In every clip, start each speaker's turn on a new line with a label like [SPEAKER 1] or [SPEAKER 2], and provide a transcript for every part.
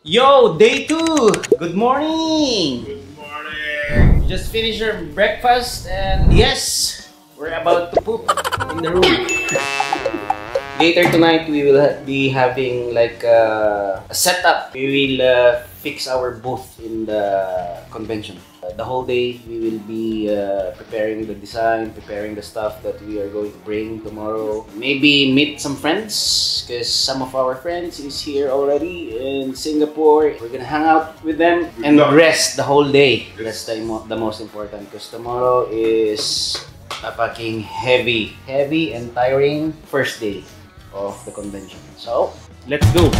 [SPEAKER 1] Yo, day 2! Good morning!
[SPEAKER 2] Good morning!
[SPEAKER 1] You just finished your breakfast and yes, we're about to poop in the room. Later tonight, we will be having like a setup. We will fix our booth in the convention. The whole day, we will be preparing the design, preparing the stuff that we are going to bring tomorrow. Maybe meet some friends, because some of our friends is here already in Singapore. We're gonna hang out with them and rest the whole day. That's the most important, because tomorrow is a fucking heavy and tiring first day of the convention. So, let's go!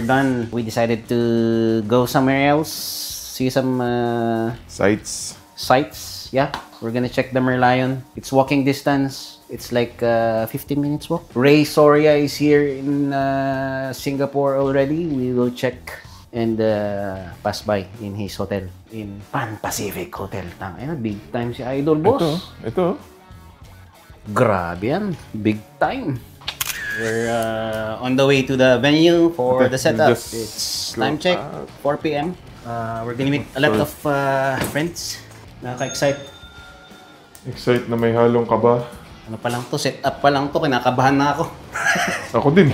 [SPEAKER 1] Done. We decided to go somewhere else, see some
[SPEAKER 2] Sights.
[SPEAKER 1] sights. Yeah, we're gonna check the Merlion. It's walking distance. It's like 15 minutes walk. Ray Soria is here in Singapore already. We will check and pass by in his hotel in Pan Pacific Hotel. Tangina, big time si Idol, boss.
[SPEAKER 2] Ito.
[SPEAKER 1] Grabe yan, big time. We're on the way to the venue for the setup. It's time check, 4 p.m. We're gonna meet a lot of friends. Nakaka-excite.
[SPEAKER 2] Excite na may halong kaba.
[SPEAKER 1] Ano pa lang to, setup pa lang to, kinakabahan na ako.
[SPEAKER 2] Ako din.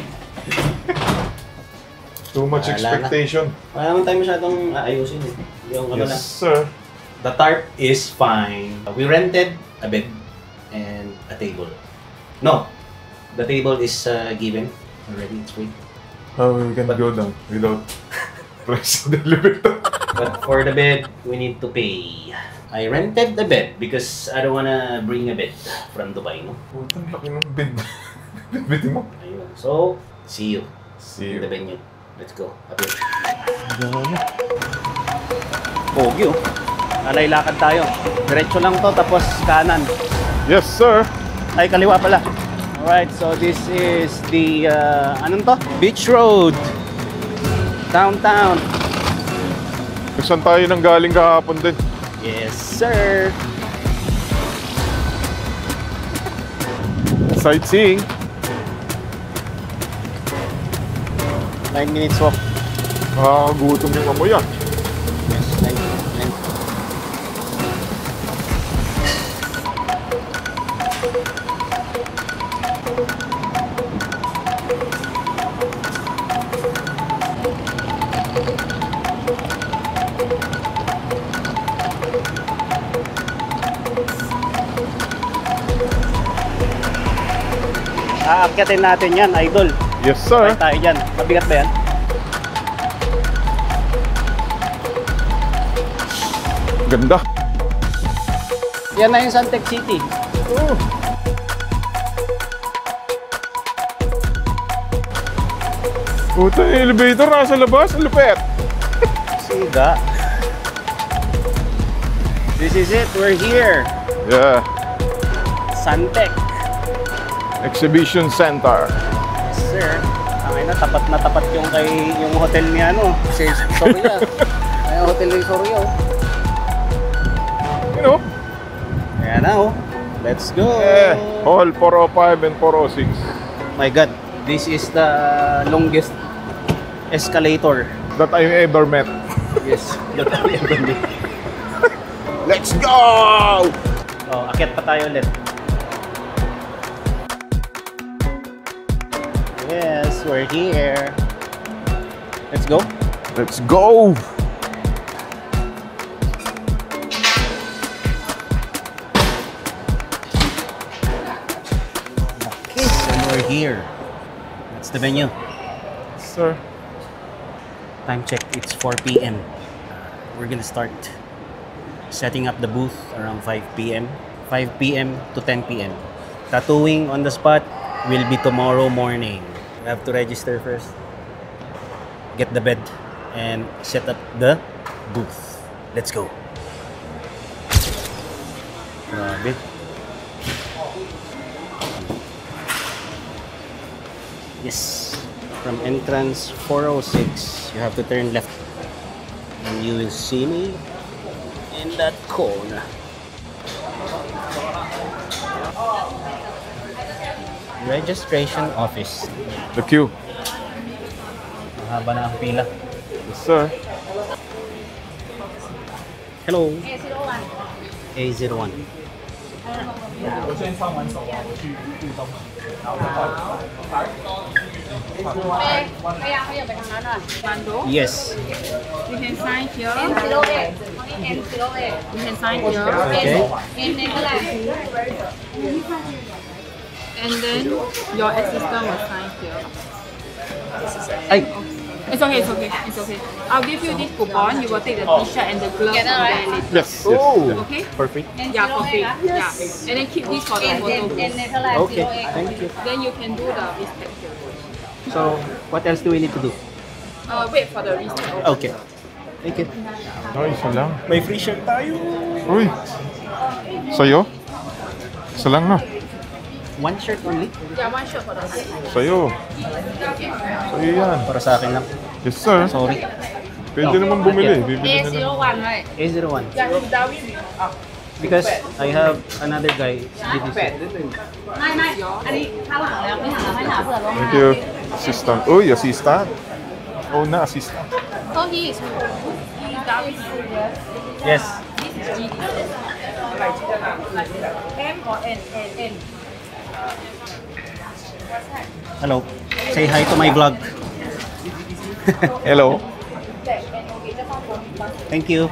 [SPEAKER 2] Too much expectation.
[SPEAKER 1] Wala naman tayo masyadong aayusin eh. Yung ano lang.
[SPEAKER 2] Yes, sir.
[SPEAKER 1] The tarp is fine. We rented a bed and a table. No. The table is given already. It's free.
[SPEAKER 2] How we can go down without price of the elevator?
[SPEAKER 1] But for the bed, we need to pay. I rented the bed because I don't wanna bring a bed from Dubai, no?
[SPEAKER 2] Putang laki ng bed. Bed mo?
[SPEAKER 1] Ayun. So, see you
[SPEAKER 2] See
[SPEAKER 1] in
[SPEAKER 2] you.
[SPEAKER 1] the venue. Let's go. Up here. Pogi, oh. Alay lakad tayo. Diretso lang to, tapos kanan.
[SPEAKER 2] Yes, sir.
[SPEAKER 1] Ay, kaliwa pala. Alright, so this is the, anong to? Beach Road. Downtown.
[SPEAKER 2] Saan tayo nang galing kahapon din?
[SPEAKER 1] Yes, sir.
[SPEAKER 2] Sightseeing.
[SPEAKER 1] 9 minutes walk.
[SPEAKER 2] Gutom yung amoy yan.
[SPEAKER 1] Yes, 9. Aakyatin natin yan, Idol.
[SPEAKER 2] Yes, sir.
[SPEAKER 1] Tayo dyan. Mabigat ba yan?
[SPEAKER 2] Ganda.
[SPEAKER 1] Yan na yung Suntec City.
[SPEAKER 2] Oh. Puta, yung elevator nasa labas. Ang lupet.
[SPEAKER 1] Siga. This is it. We're here.
[SPEAKER 2] Yeah.
[SPEAKER 1] Suntec.
[SPEAKER 2] Exhibition Center.
[SPEAKER 1] Yes, sir. Ang na tapat yung yung hotel ni ano, si Soria. Ay, hotel ni Soria. Oh.
[SPEAKER 2] You know?
[SPEAKER 1] Ayan na, oh. Let's go.
[SPEAKER 2] Yeah. Hall 405 and 406.
[SPEAKER 1] My God, this is the longest escalator.
[SPEAKER 2] That I ever met.
[SPEAKER 1] Yes, that I ever met.
[SPEAKER 2] Let's go!
[SPEAKER 1] Oh, akyat pa tayo ulit. Yes, we're here. Let's go.
[SPEAKER 2] Let's go!
[SPEAKER 1] Okay, so we're here. That's the venue.
[SPEAKER 2] Sir.
[SPEAKER 1] Time check, it's 4 p.m. we're gonna start setting up the booth around 5 p.m. 5 p.m. to 10 p.m. Tattooing on the spot will be tomorrow morning. We have to register first, get the bed, and set up the booth. Let's go. Grabe. Yes. From entrance 406, you have to turn left. And you will see me in that corner. Registration office.
[SPEAKER 2] The queue.
[SPEAKER 1] Mahaba na ang pila.
[SPEAKER 2] Yes, sir.
[SPEAKER 1] Hello. A01.
[SPEAKER 3] พยายามขยับไปทางนั้นหน่อยมันดู
[SPEAKER 1] Yes.
[SPEAKER 3] You can sign here N08 N08 You can sign here
[SPEAKER 1] Okay.
[SPEAKER 3] N นี่ก็แหละ And then your assistant will sign here
[SPEAKER 1] Ay.
[SPEAKER 3] It's okay, it's okay, it's okay. I'll give you this coupon. You will take the t-shirt and the gloves from there later.
[SPEAKER 2] Yes.
[SPEAKER 1] Oh.
[SPEAKER 2] Yes.
[SPEAKER 3] Okay?
[SPEAKER 1] Perfect.
[SPEAKER 3] Yeah, for free. Yeah. And then keep this for the photo booth.
[SPEAKER 1] Okay. Thank you.
[SPEAKER 3] Then you can do the respect here.
[SPEAKER 1] So, what else do we need to do?
[SPEAKER 3] Wait for the respect.
[SPEAKER 1] Okay. Thank you.
[SPEAKER 2] Ay, isa lang.
[SPEAKER 1] May free shirt tayo.
[SPEAKER 2] Uy. Sa'yo? Isa lang na.
[SPEAKER 1] One shirt only?
[SPEAKER 3] Yeah, one shirt for the night.
[SPEAKER 2] Sa'yo. Sa'yo yan.
[SPEAKER 1] Para sa akin lang.
[SPEAKER 2] Yes, sir.
[SPEAKER 1] Sorry.
[SPEAKER 2] Pwede naman bumili. Bibili na lang.
[SPEAKER 3] A01, right?
[SPEAKER 1] A01.
[SPEAKER 3] Yeah, he's Darwin.
[SPEAKER 1] Because I have another guy. DDC.
[SPEAKER 3] ไม่อันนี้ข้างหลังแล้วไม่หันแล้วไม่หาเผื่อลง
[SPEAKER 2] Thank you. Assistant. Uy, assistant. Oh, na, assistant.
[SPEAKER 3] So he is Darwin.
[SPEAKER 1] Yes.
[SPEAKER 3] This is GD. M or N? N.
[SPEAKER 1] Hello. Say hi to my vlog.
[SPEAKER 2] Hello.
[SPEAKER 1] Thank you.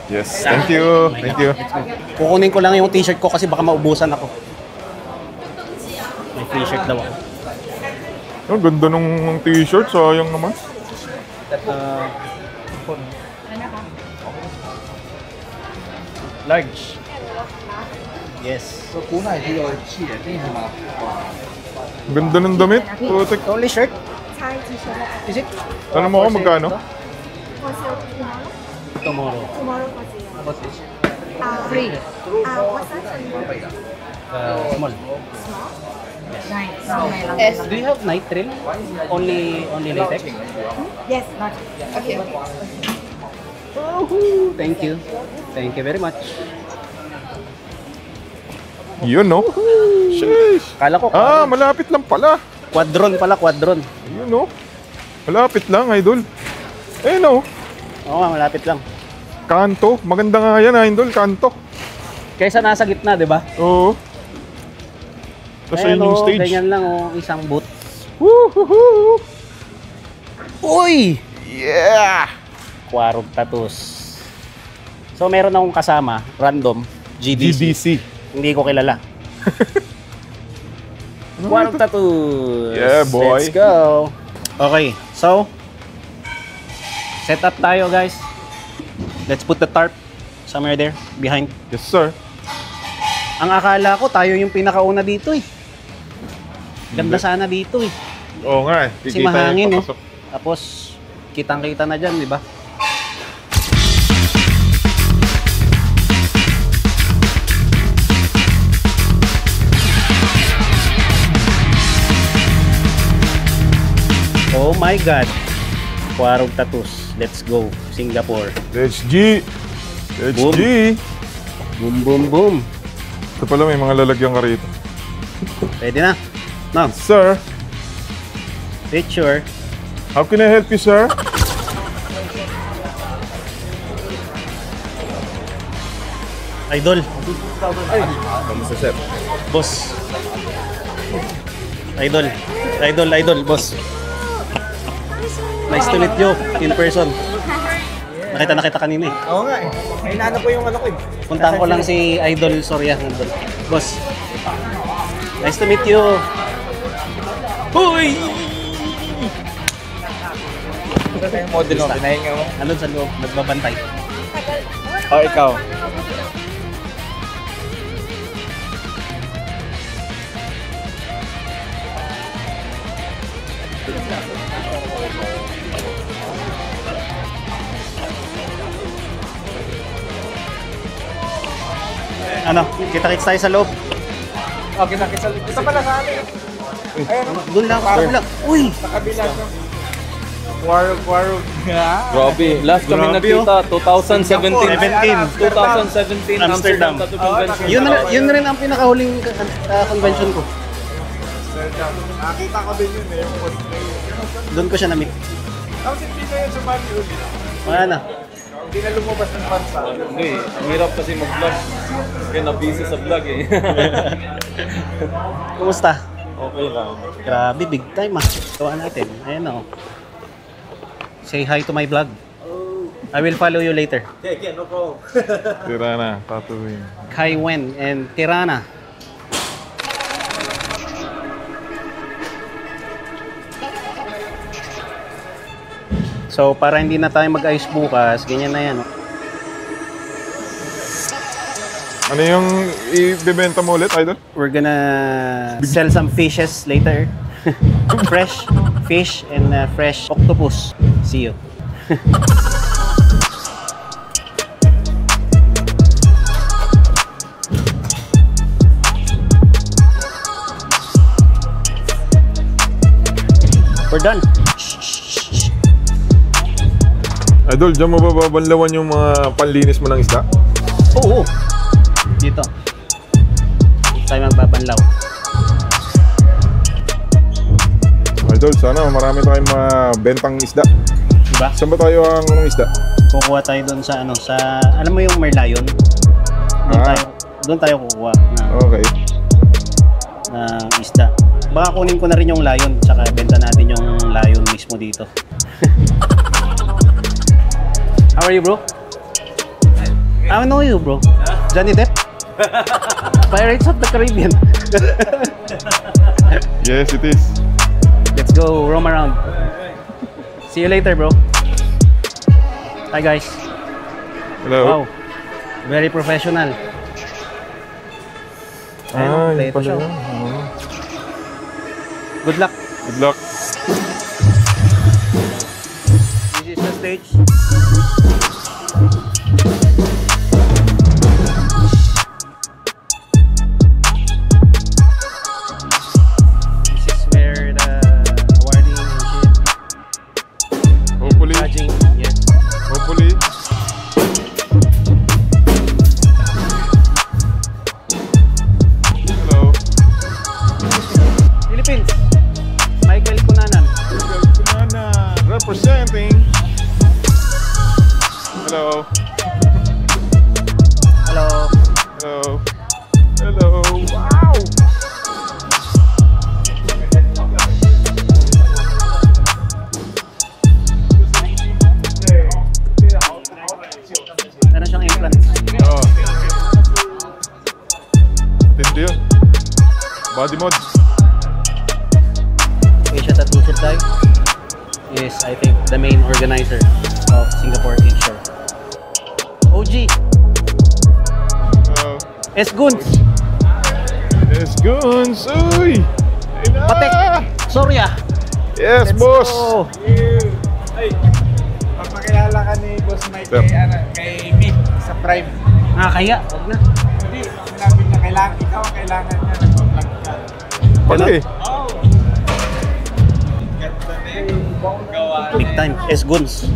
[SPEAKER 2] Yes, thank you. Thank you.
[SPEAKER 1] Kukunin ko lang yung t-shirt ko kasi baka maubusan ako. May free shirt daw ako.
[SPEAKER 2] Ang ganda ng t-shirt. Sayang naman.
[SPEAKER 1] Large. Yes.
[SPEAKER 2] Ang ganda ng damit. Putik.
[SPEAKER 1] Only shirt? Is it?
[SPEAKER 2] Tanong mo ako magkano?
[SPEAKER 1] Tomorrow.
[SPEAKER 4] Tomorrow kasi.
[SPEAKER 1] About this?
[SPEAKER 3] Free.
[SPEAKER 4] What size are you?
[SPEAKER 1] Small.
[SPEAKER 3] S.
[SPEAKER 1] Do you have night trail? Only latex?
[SPEAKER 4] Yes, not.
[SPEAKER 3] Okay.
[SPEAKER 1] Woohoo! Thank you. Thank you very much.
[SPEAKER 2] Yun, no? Sheesh.
[SPEAKER 1] Kala ko
[SPEAKER 2] Malapit lang pala.
[SPEAKER 1] quadron pala, quadron.
[SPEAKER 2] Yun, no? Malapit lang, idol. Eh, no?
[SPEAKER 1] Oo nga, malapit lang.
[SPEAKER 2] Kanto. Maganda nga yan, idol. Kanto.
[SPEAKER 1] Kaysa nasa gitna, di ba?
[SPEAKER 2] Oo. Tapos
[SPEAKER 1] Ayan,
[SPEAKER 2] yung
[SPEAKER 1] oh,
[SPEAKER 2] stage.
[SPEAKER 1] ganyan lang, oh, isang boot.
[SPEAKER 2] Woohoo!
[SPEAKER 1] Uy!
[SPEAKER 2] Yeah!
[SPEAKER 1] Quarog tattoos. So, meron akong kasama, random, GDC.
[SPEAKER 2] GDC.
[SPEAKER 1] Hindi ko kilala. Quarog tattoos.
[SPEAKER 2] Yeah, boy.
[SPEAKER 1] Let's go. Okay, so, set up tayo, guys. Let's put the tarp somewhere there, behind.
[SPEAKER 2] Yes, sir.
[SPEAKER 1] Ang akala ko, tayo yung pinakauna dito eh. Ganda sana dito eh.
[SPEAKER 2] Oo nga eh.
[SPEAKER 1] Kasi
[SPEAKER 2] Kikita
[SPEAKER 1] mahangin
[SPEAKER 2] yung
[SPEAKER 1] eh.
[SPEAKER 2] papasok.
[SPEAKER 1] Tapos, kitang-kita na dyan, di ba? Oh my God! Quarog tattoos. Let's go. Singapore.
[SPEAKER 2] Let's G! Let's
[SPEAKER 1] Boom.
[SPEAKER 2] G!
[SPEAKER 1] Boom, boom, boom.
[SPEAKER 2] Ito pala, may mga lalagyan ka rito.
[SPEAKER 1] Pwede na. Ma'am,
[SPEAKER 2] Sir,
[SPEAKER 1] picture.
[SPEAKER 2] how can I help you, sir?
[SPEAKER 1] Idol. Boss. Idol, boss. Nice to meet you in person. Nakita na kita kanina eh.
[SPEAKER 5] Oo nga eh. Hinahanap ko yung ano ko eh.
[SPEAKER 1] Puntahan ko lang si Idol Soria. Nandun. Boss. Nice to meet you.
[SPEAKER 6] Huy!
[SPEAKER 5] Model mo, pinahinga mo.
[SPEAKER 6] Ano sa loob? Nagbabantay.
[SPEAKER 5] O, ikaw.
[SPEAKER 6] Ano? Kita-kits tayo sa loob.
[SPEAKER 5] Okay, nakisal. Ito pala sa amin. Ayun,
[SPEAKER 6] Doon lang. Doon lang. Uy!
[SPEAKER 5] sa kabila siya. Warog.
[SPEAKER 7] Grabe, last kami
[SPEAKER 6] Grabe,
[SPEAKER 7] nagkita, 2017.
[SPEAKER 6] 17.
[SPEAKER 7] 2017
[SPEAKER 6] Amsterdam.
[SPEAKER 7] Tattoo Convention.
[SPEAKER 6] Yun rin ang pinakahuling convention ko.
[SPEAKER 5] Nakita ko din yun eh, yung cosplay.
[SPEAKER 6] Doon ko siya na-meet.
[SPEAKER 5] Tapos hindi na yun sumali ulit.
[SPEAKER 6] Wala na.
[SPEAKER 5] Hindi na lumabas ng bansa.
[SPEAKER 7] Hindi, ang hirap kasi mag-vlog. Kaya na-busy sa vlog eh.
[SPEAKER 6] Kumusta?
[SPEAKER 7] Okay lang.
[SPEAKER 6] Grabe, big time ah. Gawa natin. Ayan o. Say hi to my vlog. I will follow you later.
[SPEAKER 2] Tirana, Tatooine.
[SPEAKER 6] Kai Wen and Tirana. So, para hindi na tayo mag-ayos bukas, ganyan na yan. Oh.
[SPEAKER 2] Ano yung ibebenta mo ulit, Idol?
[SPEAKER 6] We're gonna sell some fishes later. Fresh fish and fresh octopus. See you. We're done.
[SPEAKER 2] Idol, dyan mo ba babanlawan yung mga panlinis mo ng isda?
[SPEAKER 6] Oo. Dito. Dito tayo magbabanlaw.
[SPEAKER 2] Idol, sana marami tayong mabentang isda.
[SPEAKER 6] Diba?
[SPEAKER 2] Saan ba tayo ang isda?
[SPEAKER 6] Kukuha tayo doon sa ano, sa alam mo yung merlion? Doon tayo kukuha
[SPEAKER 2] Okay.
[SPEAKER 6] ng isda. Baka kunin ko na rin yung lion, tsaka benta natin yung lion mismo dito. How are you, bro? I know you, bro. Johnny Depp? Pirates of the Caribbean.
[SPEAKER 2] Yes, it is.
[SPEAKER 6] Let's go roam around. See you later, bro. Hi, guys.
[SPEAKER 2] Hello.
[SPEAKER 6] Wow. Very professional. Ayun, play ito siya. Good luck.
[SPEAKER 2] Good luck.
[SPEAKER 6] This is the stage. This is where the awarding and shit.
[SPEAKER 2] Hopefully.
[SPEAKER 6] Judging. Yes.
[SPEAKER 2] Hopefully. Hello.
[SPEAKER 6] Philippines. Michael Cunanan.
[SPEAKER 2] Kunana, representing. Hello.
[SPEAKER 6] Hello.
[SPEAKER 2] Hello. Hello. Wow.
[SPEAKER 6] Meron siyang implant.
[SPEAKER 2] Oo. Tindi yun. Body mod.
[SPEAKER 6] Asia Tattoo Supply is, I think, the main organizer of Singapore Insure. OG. S. Guns.
[SPEAKER 2] Yes, Guns. Uy! Ayun na!
[SPEAKER 6] Patek. Sorya.
[SPEAKER 2] Yes,
[SPEAKER 6] Let's
[SPEAKER 2] boss!
[SPEAKER 6] go.
[SPEAKER 5] Ay, papakilala ka ni Boss Mike
[SPEAKER 2] Sir.
[SPEAKER 5] kay Mick sa Prime.
[SPEAKER 6] Kaya. Huwag na.
[SPEAKER 5] Hindi, sinabi niya kailangan, ikaw ang kailangan niya, nagpa-vlog ka.
[SPEAKER 2] Pati.
[SPEAKER 5] Oh! Ganda na yung gawa.
[SPEAKER 6] Big time. S. Guns.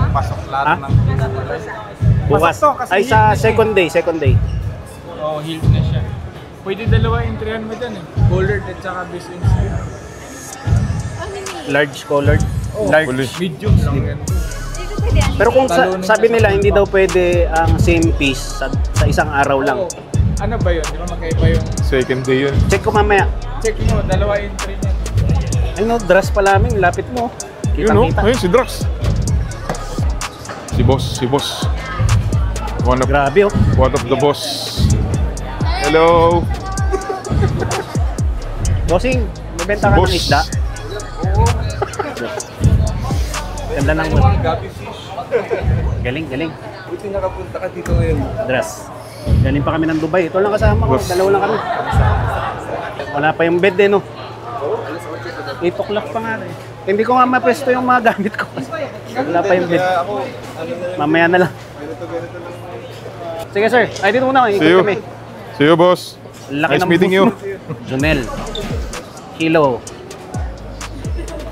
[SPEAKER 5] Pasok lahat
[SPEAKER 6] Ha?
[SPEAKER 5] ng
[SPEAKER 6] Bukas.
[SPEAKER 5] Pasok to, kasi
[SPEAKER 6] Ay, sa second day. Second day.
[SPEAKER 5] oh, healed na siya. Pwede dalawa entryhan mo dyan eh. Colored at saka base inside.
[SPEAKER 6] Large colored. Large.
[SPEAKER 2] Huli.
[SPEAKER 5] Medium lang yan.
[SPEAKER 6] Pero kung
[SPEAKER 5] Talunin
[SPEAKER 6] sabi
[SPEAKER 5] siya sa
[SPEAKER 6] nila,
[SPEAKER 5] baba.
[SPEAKER 6] hindi daw pwede ang same piece sa isang araw lang.
[SPEAKER 5] Oo. Ano ba yun? Di ba magkaiba yung...
[SPEAKER 2] Second day yun.
[SPEAKER 6] Check ko mamaya.
[SPEAKER 5] Check mo, dalawa entry niya.
[SPEAKER 6] Ay no, dress pa namin. Lapit mo.
[SPEAKER 2] Yun o.
[SPEAKER 6] Kitang-kita.
[SPEAKER 2] Ayun, si Drax. Si boss. One of
[SPEAKER 6] Grabe oh.
[SPEAKER 2] the boss. Hello.
[SPEAKER 6] Bossing, nagbebenta ka ng isda? Ganda ng wood. Galing, galing.
[SPEAKER 7] Buti nakapunta ka dito ngayon.
[SPEAKER 6] Dras. Galing pa kami ng Dubai. Ito lang kasama ko. Dalawa lang kami. Wala pa yung bed eh, no? 8 o'clock pa nga eh. Hindi ko nga mapwesto yung mga gamit ko. Wala pa yung bed. Mamaya na lang. Sige sir, ay dito muna.
[SPEAKER 2] See
[SPEAKER 6] Ikot
[SPEAKER 2] you.
[SPEAKER 6] kami.
[SPEAKER 2] See you, boss.
[SPEAKER 6] Laki
[SPEAKER 2] Nice
[SPEAKER 6] ng
[SPEAKER 2] meeting
[SPEAKER 6] booth
[SPEAKER 2] you.
[SPEAKER 6] mo. Junel. Kilo.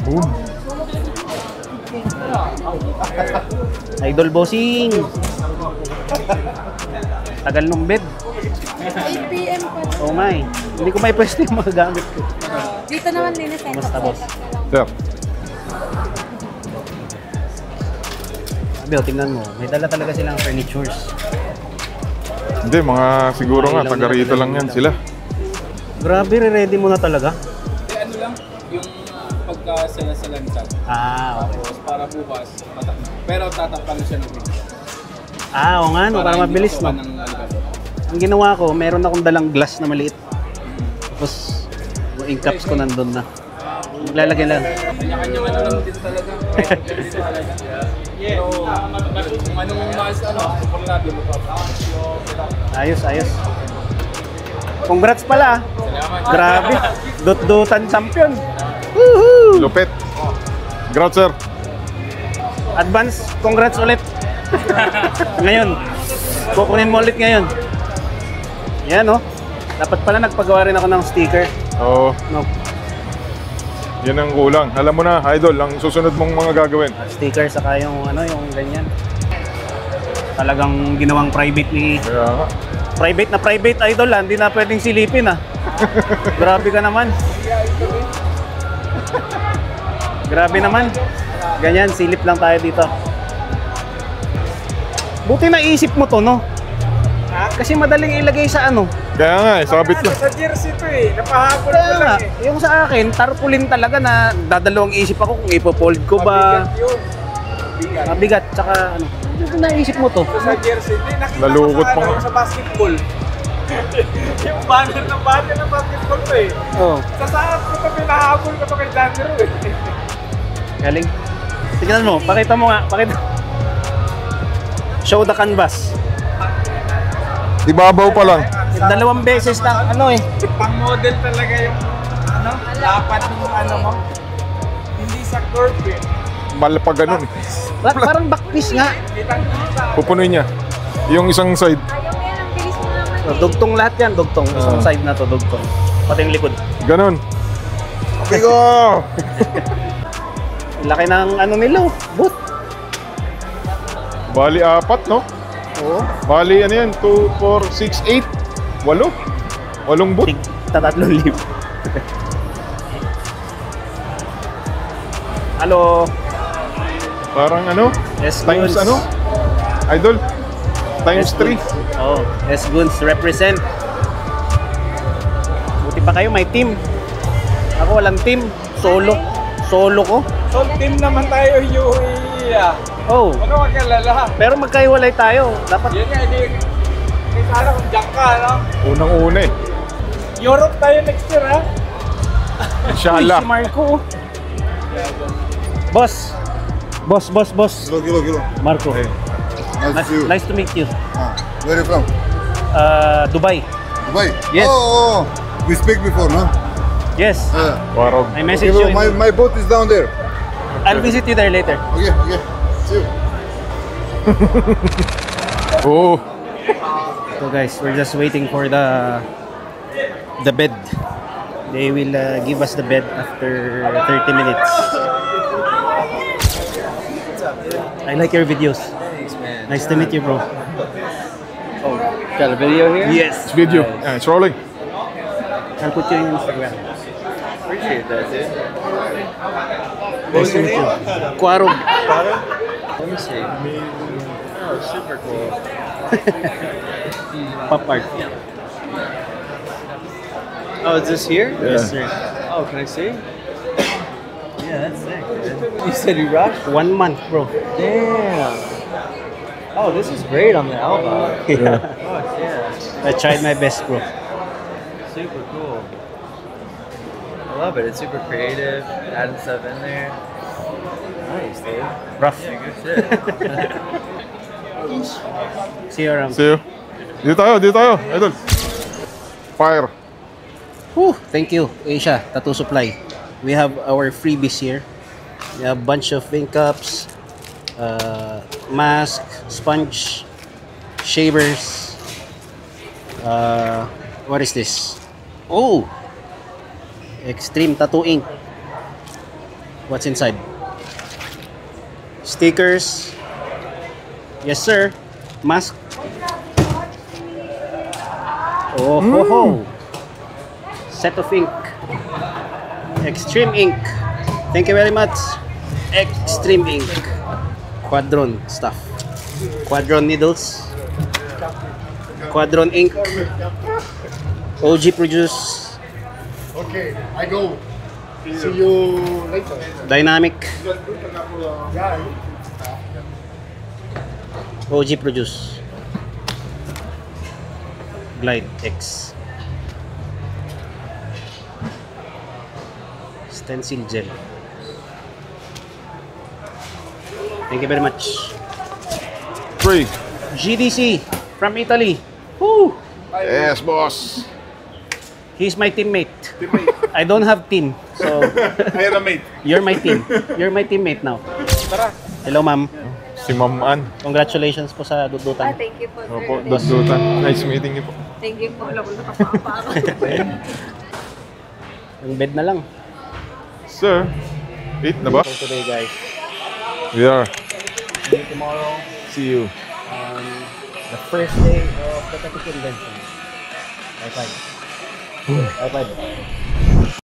[SPEAKER 6] Boom. Idol bossing. Tagal nung bed.
[SPEAKER 4] 8 p.m. pa.
[SPEAKER 6] Oh my. Hindi ko may pwesto yung mga gamit ko.
[SPEAKER 4] Dito naman din na
[SPEAKER 6] Basta boss.
[SPEAKER 2] Sir.
[SPEAKER 6] Sabi, tingnan mo. May dala talaga silang furnitures.
[SPEAKER 2] Hindi, mga siguro nga, taga rito lang yan sila.
[SPEAKER 6] Grabe, ready mo na talaga.
[SPEAKER 5] Ano lang, yung pagkasala sa lansag.
[SPEAKER 6] Ah, okay.
[SPEAKER 5] Tapos para bukas, tatak na. Pero tatakpan na siya ng video.
[SPEAKER 6] Ah, oo nga, no, para
[SPEAKER 5] hindi
[SPEAKER 6] mabilis, no.
[SPEAKER 5] matukan ng algasor.
[SPEAKER 6] Ang ginawa ko, meron akong dalang glass na maliit. Tapos, yung ink caps ko nandun na. Maglalagay lang.
[SPEAKER 5] Kanya-kanya ano lang din talaga. Dito talaga. So, kung anong mas komportable mo pa.
[SPEAKER 6] Ayos, ayos. Congrats pala.
[SPEAKER 5] Salamat.
[SPEAKER 6] Grabe. Dut-dutan champion. Woohoo!
[SPEAKER 2] Lupit. Congrats, sir.
[SPEAKER 6] Advance, congrats ulit. Ngayon. Kukunin mo ulit ngayon. Yan, oh. Dapat pala nagpagawa rin ako ng sticker.
[SPEAKER 2] Oo.
[SPEAKER 6] No.
[SPEAKER 2] Yan ang kulang. Alam mo na, idol, ang susunod mong mga gagawin.
[SPEAKER 6] Sticker saka yung ano, yung ganyan. Talagang ginawang private ni
[SPEAKER 2] Kaya nga.
[SPEAKER 6] private idol ah. Hindi na pwedeng silipin ah. Grabe ka naman. Grabe naman. Ganyan, silip lang tayo dito. Buti naisip mo to, no? Kasi madaling ilagay sa ano.
[SPEAKER 2] Kaya nga, sabit lang.
[SPEAKER 5] Sa jersey to eh. Napahabol
[SPEAKER 6] Kaya nga, yung sa akin, tarpaulin talaga na dadalawang isip ako kung ipopold ko ba.
[SPEAKER 5] yun.
[SPEAKER 6] Mabigat, tsaka ano. Buti naisip mo to.
[SPEAKER 5] Sa jersey, hindi nakita
[SPEAKER 2] Nalukot
[SPEAKER 5] ko
[SPEAKER 2] pa nga.
[SPEAKER 5] sa basketball. Yung banner ng basketball to eh.
[SPEAKER 6] Oh,
[SPEAKER 5] Sa saan ko ito pinahabol ko to kay Dandero eh.
[SPEAKER 6] galing. Tignan mo, pakita mo nga, pakita. Show the canvas.
[SPEAKER 2] Ibabaw pa lang.
[SPEAKER 6] Dalawang beses na ano eh.
[SPEAKER 5] Pang model talaga yung ano, lapat ng ano mo. Hindi sa curve eh.
[SPEAKER 2] Malapag ganun eh.
[SPEAKER 6] Parang backpiece nga.
[SPEAKER 5] Kitang-kita.
[SPEAKER 2] Pupunoy niya. Yung isang side.
[SPEAKER 4] Ayaw mo yan, ang bilis mo naman.
[SPEAKER 6] So, dugtong lahat yan, dugtong. Isang side na to, dugtong. Pati yung likod.
[SPEAKER 2] Ganun. Okay go!
[SPEAKER 6] Laki ng ano nila, oh. Boot.
[SPEAKER 2] Bali 4, no?
[SPEAKER 6] Oo.
[SPEAKER 2] Bali ano yan? 2, 4, 6, 8. 8. 8 boot.
[SPEAKER 6] Tig, tatatlong lip. Hello.
[SPEAKER 2] Parang ano?
[SPEAKER 6] S
[SPEAKER 2] Times
[SPEAKER 6] Guns.
[SPEAKER 2] ano? Idol? Times 3.
[SPEAKER 6] Oh, S Guns represent. Buti pa kayo, may team. Ako walang team. Solo. Solo ko.
[SPEAKER 5] So team naman tayo UAE ah.
[SPEAKER 6] Oh.
[SPEAKER 5] Ano magkalala?
[SPEAKER 6] Pero magkaiwalay tayo. Dapat
[SPEAKER 5] Yan nga, hindi. Hindi sana kung diyan ka, no?
[SPEAKER 2] Unang-una eh.
[SPEAKER 5] Europe tayo next year, ha?
[SPEAKER 2] Inshallah.
[SPEAKER 6] si Marco. Boss. Boss.
[SPEAKER 8] Kilo.
[SPEAKER 6] Marco.
[SPEAKER 2] Hey.
[SPEAKER 8] Nice to see you.
[SPEAKER 6] Nice to meet you.
[SPEAKER 8] Where are you from?
[SPEAKER 6] Dubai.
[SPEAKER 8] Dubai?
[SPEAKER 6] Yes.
[SPEAKER 8] Oh. We speak before, no?
[SPEAKER 6] Yes.
[SPEAKER 2] Warog.
[SPEAKER 6] I message
[SPEAKER 8] Okay,
[SPEAKER 6] you.
[SPEAKER 8] bro, my boat is down there.
[SPEAKER 6] I'll visit you there later.
[SPEAKER 8] Okay. See you.
[SPEAKER 2] Oo.
[SPEAKER 6] So guys, we're just waiting for the bed. They will give us the bed after 30 minutes. I like your videos.
[SPEAKER 7] Thanks, man.
[SPEAKER 6] Nice to meet you, bro.
[SPEAKER 7] Oh, got a video here?
[SPEAKER 6] Yes.
[SPEAKER 2] It's video. Yeah, it's rolling.
[SPEAKER 6] I'll put you in Instagram.
[SPEAKER 7] Appreciate that, dude.
[SPEAKER 6] Nice to meet you. Quarog.
[SPEAKER 7] Let me see. Oh, super cool.
[SPEAKER 6] Pop art.
[SPEAKER 7] Oh, is this here?
[SPEAKER 6] Yes, sir.
[SPEAKER 7] Oh, can I see? Yeah, that's sick, man. You said you rushed?
[SPEAKER 6] 1 month, bro.
[SPEAKER 7] Damn. Oh, this is great on the album.
[SPEAKER 6] Yeah.
[SPEAKER 7] Oh, yeah.
[SPEAKER 6] I tried my best, bro.
[SPEAKER 7] Super cool. love it. It's super creative. Adding stuff in there. Nice, dude.
[SPEAKER 6] Rough.
[SPEAKER 7] Yeah, good shit.
[SPEAKER 6] See you around.
[SPEAKER 2] See you. Dito tayo. Idol. Fire.
[SPEAKER 6] Whew, thank you, Asia Tattoo Supply. We have our freebies here. We have a bunch of ink cups, mask, sponge, shavers. What is this? Oh! Extreme Tattoo Ink. What's inside? Stickers. Yes, sir. Mask. Oh, ho, ho. Set of ink. Extreme ink. Thank you very much. Extreme ink. Quadron stuff. Quadron needles. Quadron ink. OG produce.
[SPEAKER 8] Okay, I go. See you later.
[SPEAKER 6] Dynamic. OG produce. Glide X. Stencil gel. Thank you very much.
[SPEAKER 2] Free.
[SPEAKER 6] GDC from Italy. Woo!
[SPEAKER 2] Yes, boss.
[SPEAKER 6] He's my teammate. I don't have team, so
[SPEAKER 2] I am a mate.
[SPEAKER 6] you're my team. You're my teammate now. Hello, ma'am.
[SPEAKER 2] Si Ma'am Ann.
[SPEAKER 6] Congratulations po sa dudutan.
[SPEAKER 4] Thank you po, sir.
[SPEAKER 2] Opo, Dudutan. Nice meeting you po.
[SPEAKER 4] Thank you po. Alam ko nakapapa ako.
[SPEAKER 6] Ang bed na lang.
[SPEAKER 2] Sir, eat na ba?
[SPEAKER 6] For today, guys.
[SPEAKER 2] We are.
[SPEAKER 6] See you tomorrow
[SPEAKER 2] See you.
[SPEAKER 6] on the first day of the Tattoo Convention. High five. High five.